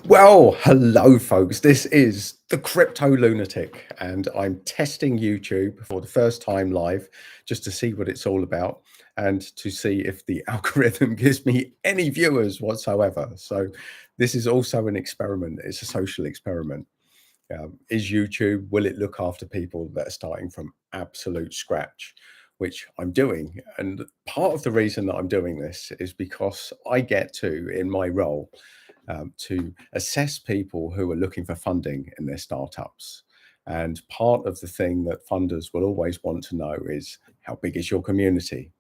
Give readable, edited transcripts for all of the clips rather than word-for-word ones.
Well, hello, folks. This is the Crypto Lunatic, and I'm testing YouTube for the first time live just to see what it's all about and to see if the algorithm gives me any viewers whatsoever. So, this is also an experiment, it's a social experiment. Is YouTube, will it look after people that are starting from absolute scratch? Which I'm doing. And part of the reason that I'm doing this is because I get to, in my role, to assess people who are looking for funding in their startups. And part of the thing that funders will always want to know is how big is your community?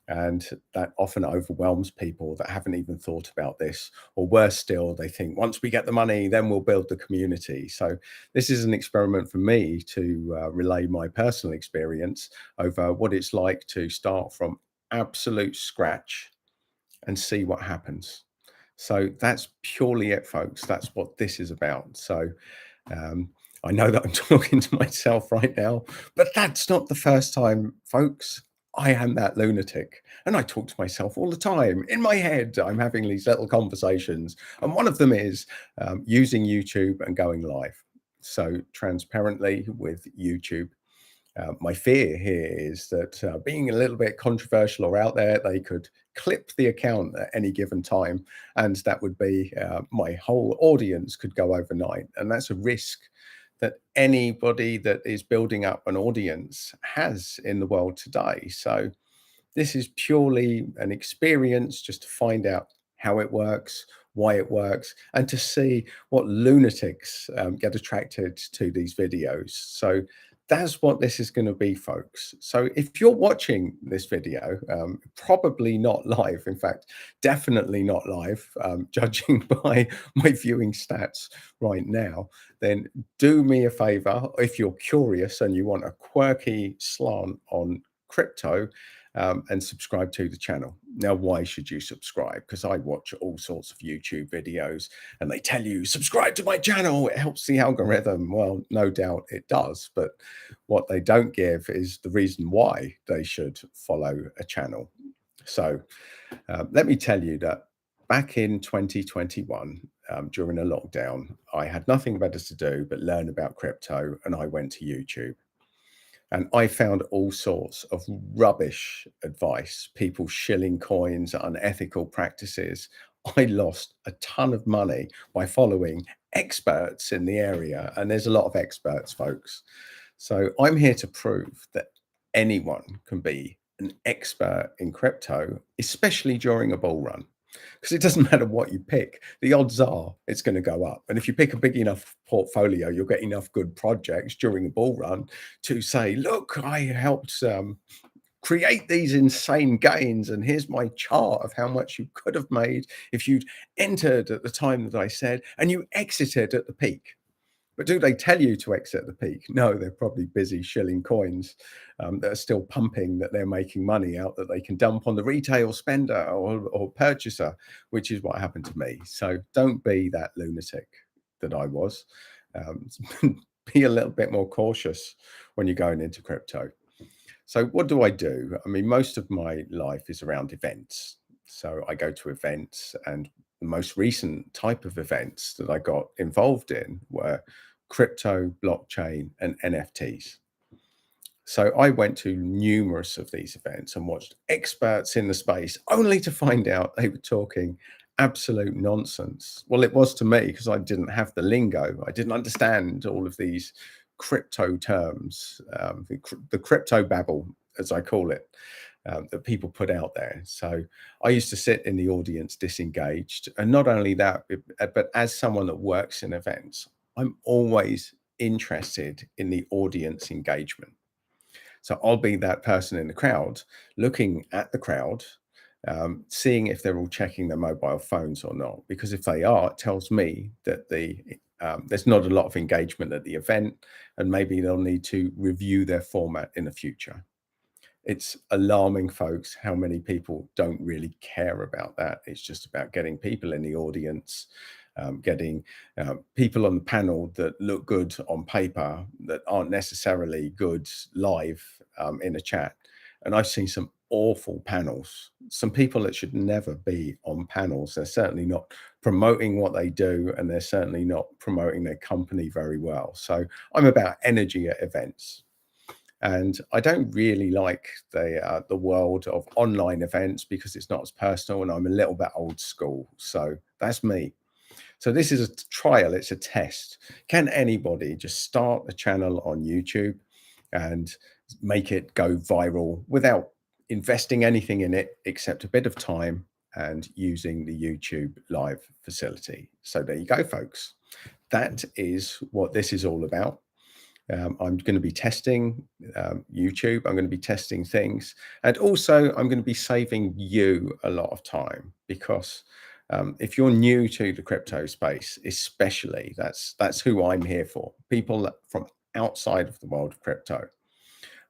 And that often overwhelms people that haven't even thought about this. Or worse still, they think once we get the money, then we'll build the community. So, this is an experiment for me to relay my personal experience over what it's like to start from absolute scratch and see what happens. So that's purely it, folks. That's what this is about. So um, I know that I'm talking to myself right now, but that's not the first time, folks. I am that lunatic, and I talk to myself all the time in my head. I'm having these little conversations, and one of them is using YouTube and going live. So transparently with YouTube, my fear here is that being a little bit controversial or out there, they could clip the account at any given time, and that would be my whole audience could go overnight. And that's a risk that anybody that is building up an audience has in the world today. So this is purely an experience just to find out how it works, why it works, and to see what lunatics get attracted to these videos. So that's what this is going to be, folks. So if you're watching this video, probably not live, in fact, definitely not live, judging by my viewing stats right now, then do me a favor. If you're curious and you want a quirky slant on crypto, and subscribe to the channel. Now, why should you subscribe? Because I watch all sorts of YouTube videos and they tell you, subscribe to my channel, it helps the algorithm. Well, no doubt it does. But what they don't give is the reason why they should follow a channel. So let me tell you that back in 2021, during a lockdown, I had nothing better to do but learn about crypto, and I went to YouTube. And I found all sorts of rubbish advice, people shilling coins, unethical practices. I lost a ton of money by following experts in the area. And there's a lot of experts, folks. So I'm here to prove that anyone can be an expert in crypto, especially during a bull run. Because it doesn't matter what you pick, the odds are it's going to go up. And if you pick a big enough portfolio, you'll get enough good projects during a bull run to say, look, I helped create these insane gains. And here's my chart of how much you could have made if you'd entered at the time that I said, and you exited at the peak. But do they tell you to exit the peak? No, they're probably busy shilling coins that are still pumping, that they're making money out that they can dump on the retail spender or purchaser, which is what happened to me. So don't be that lunatic that I was. Um, be a little bit more cautious when you're going into crypto. So what do I do? I mean, most of my life is around events. So I go to events, and the most recent type of events that I got involved in were crypto, blockchain, and NFTs. So I went to numerous of these events and watched experts in the space only to find out they were talking absolute nonsense. Well, it was to me because I didn't have the lingo. I didn't understand all of these crypto terms, the crypto babble, as I call it, that people put out there. So I used to sit in the audience disengaged. And not only that, but as someone that works in events, I'm always interested in the audience engagement. So I'll be that person in the crowd, looking at the crowd, seeing if they're all checking their mobile phones or not. Because if they are, it tells me that there's not a lot of engagement at the event, and maybe they'll need to review their format in the future. It's alarming, folks, how many people don't really care about that. It's just about getting people in the audience, getting people on the panel that look good on paper, that aren't necessarily good live in a chat. And I've seen some awful panels, some people that should never be on panels. They're certainly not promoting what they do, and they're certainly not promoting their company very well. So I'm about energy at events. And I don't really like the world of online events because it's not as personal, and I'm a little bit old school. So that's me. So this is a trial, it's a test. Can anybody just start a channel on YouTube and make it go viral without investing anything in it except a bit of time and using the YouTube live facility? So there you go, folks. That is what this is all about. I'm going to be testing YouTube. I'm going to be testing things. And also, I'm going to be saving you a lot of time because if you're new to the crypto space, especially, that's who I'm here for. People from outside of the world of crypto.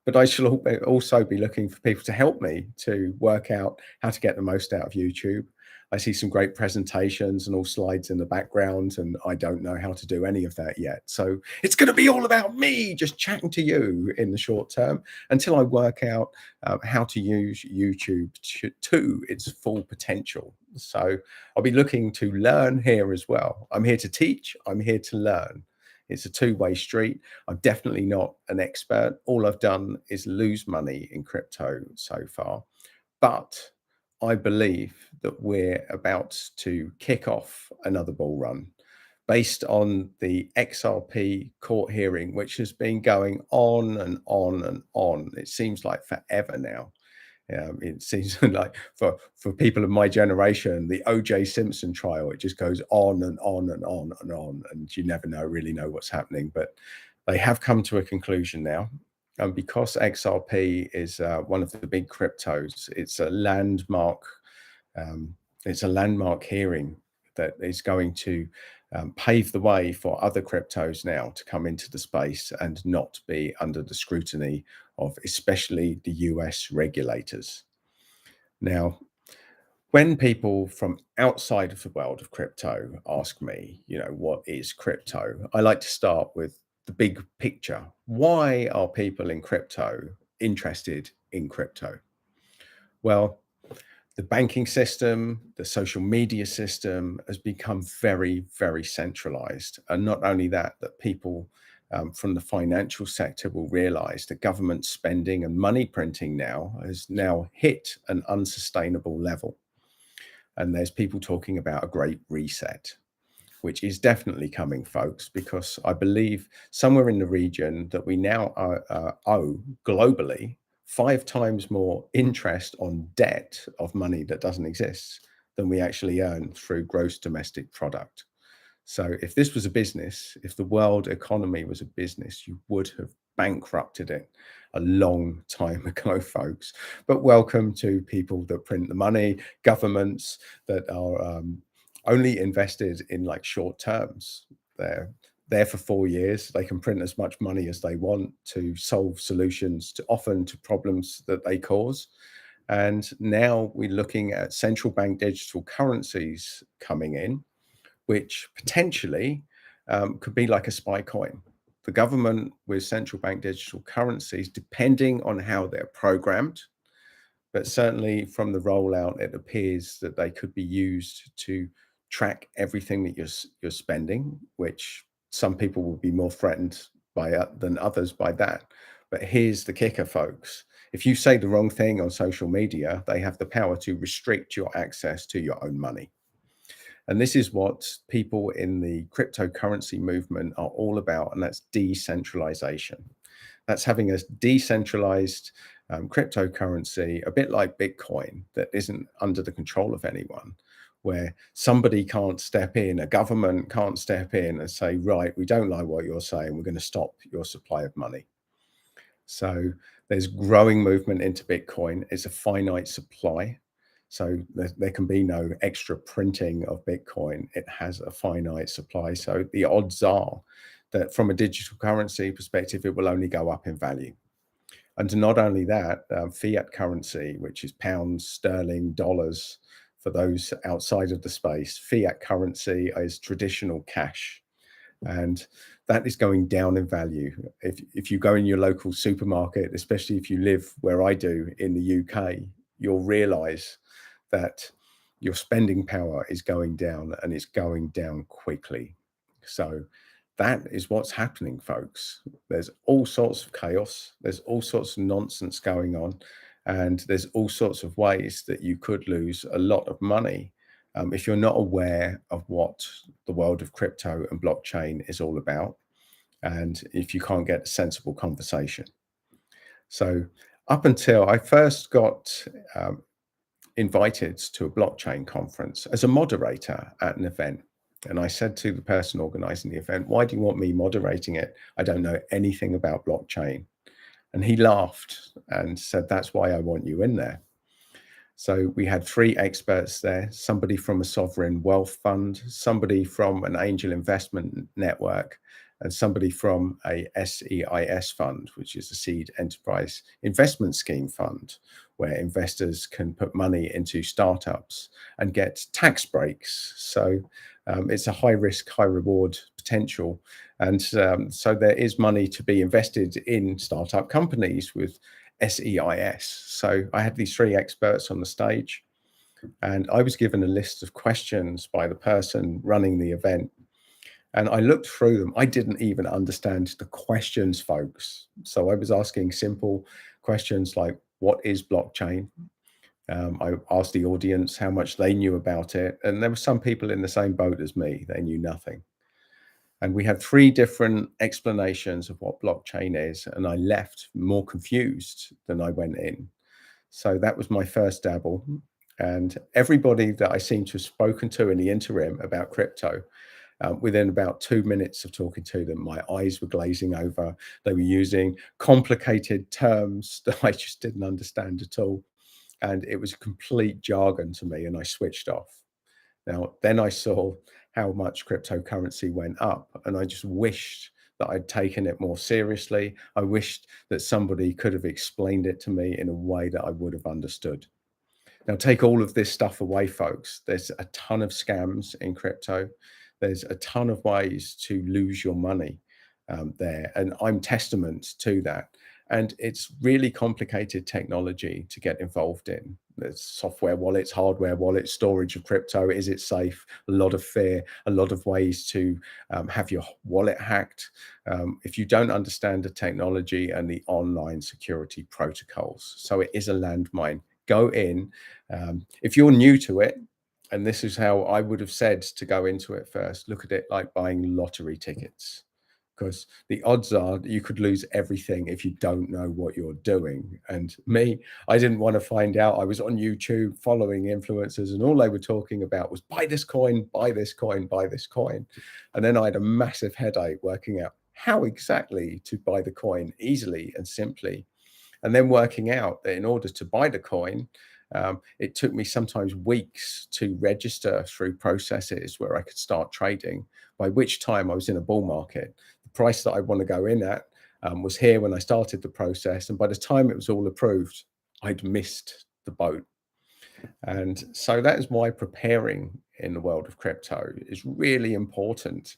But I shall also be looking for people to help me to work out how to get the most out of YouTube. I see some great presentations and all slides in the background, and I don't know how to do any of that yet. So it's going to be all about me just chatting to you in the short term until I work out how to use YouTube to its full potential. So I'll be looking to learn here as well. I'm here to teach, I'm here to learn. It's a two-way street. I'm definitely not an expert. All I've done is lose money in crypto so far. But I believe that we're about to kick off another bull run based on the XRP court hearing, which has been going on and on and on. It seems like forever now. It seems like for people of my generation, the O.J. Simpson trial, it just goes on and on and on and on, and you never really know what's happening. But they have come to a conclusion now, and because XRP is one of the big cryptos, it's a landmark. It's a landmark hearing that is going to pave the way for other cryptos now to come into the space and not be under the scrutiny of especially the US regulators. Now, when people from outside of the world of crypto ask me, what is crypto? I like to start with the big picture. Why are people in crypto interested in crypto? Well, the banking system, the social media system has become very, very centralized. And not only that, that people from the financial sector will realize that government spending and money printing now has now hit an unsustainable level. And there's people talking about a great reset, which is definitely coming, folks, because I believe somewhere in the region that we now owe globally 5 times more interest on debt of money that doesn't exist than we actually earn through gross domestic product. So if this was a business, if the world economy was a business, you would have bankrupted it a long time ago, folks. But welcome to people that print the money, governments that are only invested in like short terms. They're there for 4 years. They can print as much money as they want to solve solutions to often to problems that they cause. And now we're looking at central bank digital currencies coming in, which potentially could be like a spy coin. The government with central bank digital currencies, depending on how they're programmed, but certainly from the rollout, it appears that they could be used to track everything that you're spending, which some people will be more threatened by than others by that. But here's the kicker, folks. If you say the wrong thing on social media, they have the power to restrict your access to your own money. And this is what people in the cryptocurrency movement are all about, and that's decentralization. That's having a decentralized cryptocurrency, a bit like Bitcoin, that isn't under the control of anyone, where somebody can't step in, a government can't step in and say, right, we don't like what you're saying, we're going to stop your supply of money. So there's growing movement into Bitcoin. It's a finite supply. So there can be no extra printing of Bitcoin. It has a finite supply. So the odds are that from a digital currency perspective, it will only go up in value. And not only that, fiat currency, which is pounds, sterling, dollars, for those outside of the space, fiat currency is traditional cash. And that is going down in value. If you go in your local supermarket, especially if you live where I do in the UK, you'll realize that your spending power is going down, and it's going down quickly. So that is what's happening, folks. There's all sorts of chaos, there's all sorts of nonsense going on, and there's all sorts of ways that you could lose a lot of money if you're not aware of what the world of crypto and blockchain is all about, and if you can't get a sensible conversation. So up until I first got invited to a blockchain conference as a moderator at an event. And I said to the person organizing the event, "Why do you want me moderating it? I don't know anything about blockchain." And he laughed and said, "That's why I want you in there." So we had three experts there, somebody from a sovereign wealth fund, somebody from an angel investment network, and somebody from a SEIS fund, which is a seed enterprise investment scheme fund, where investors can put money into startups and get tax breaks. So it's a high risk, high reward potential. And so there is money to be invested in startup companies with SEIS. So I had these three experts on the stage, and I was given a list of questions by the person running the event. And I looked through them. I didn't even understand the questions, folks. So I was asking simple questions like, what is blockchain? I asked the audience how much they knew about it. And there were some people in the same boat as me. They knew nothing. And we had three different explanations of what blockchain is. And I left more confused than I went in. So that was my first dabble. And everybody that I seem to have spoken to in the interim about crypto, within about 2 minutes of talking to them, my eyes were glazing over. They were using complicated terms that I just didn't understand at all. And it was complete jargon to me, and I switched off. Now, then I saw how much cryptocurrency went up, and I just wished that I'd taken it more seriously. I wished that somebody could have explained it to me in a way that I would have understood. Now, take all of this stuff away, folks. There's a ton of scams in crypto. There's a ton of ways to lose your money there. And I'm testament to that. And it's really complicated technology to get involved in. There's software wallets, hardware wallets, storage of crypto. Is it safe? A lot of fear, a lot of ways to have your wallet hacked. If you don't understand the technology and the online security protocols. So it is a landmine. Go in. If you're new to it, and this is how I would have said to go into it first, look at it like buying lottery tickets, because the odds are that you could lose everything if you don't know what you're doing. And me, I didn't want to find out. I was on YouTube following influencers, and all they were talking about was buy this coin, buy this coin, buy this coin. And then I had a massive headache working out how exactly to buy the coin easily and simply. And then working out that in order to buy the coin, it took me sometimes weeks to register through processes where I could start trading, by which time I was in a bull market. The price that I want to go in at was here when I started the process. And by the time it was all approved, I'd missed the boat. And so that is why preparing in the world of crypto is really important.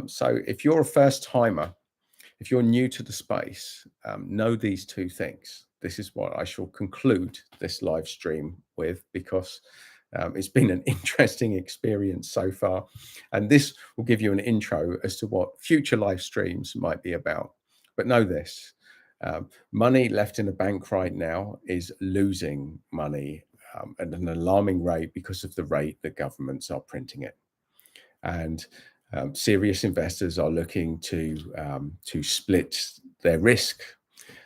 So if you're a first timer, if you're new to the space, know these two things. This is what I shall conclude this live stream with, because it's been an interesting experience so far. And this will give you an intro as to what future live streams might be about. But know this, money left in a bank right now is losing money at an alarming rate because of the rate that governments are printing it. And serious investors are looking to split their risk.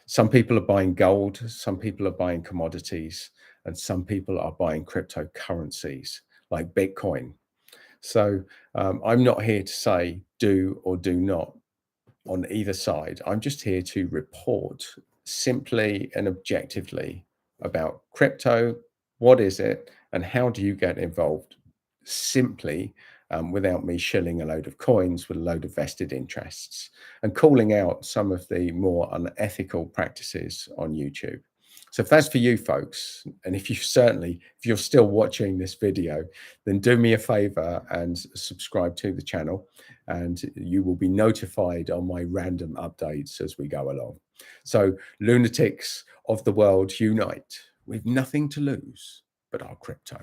Some people are buying gold, some people are buying commodities, and some people are buying cryptocurrencies like Bitcoin. So I'm not here to say do or do not on either side. I'm just here to report simply and objectively about crypto. What is it, and how do you get involved? Simply, without me shilling a load of coins with a load of vested interests, and calling out some of the more unethical practices on YouTube. So if that's for you folks, and if if you're still watching this video, then do me a favor and subscribe to the channel, and you will be notified on my random updates as we go along. So lunatics of the world, unite. We've nothing to lose but our crypto.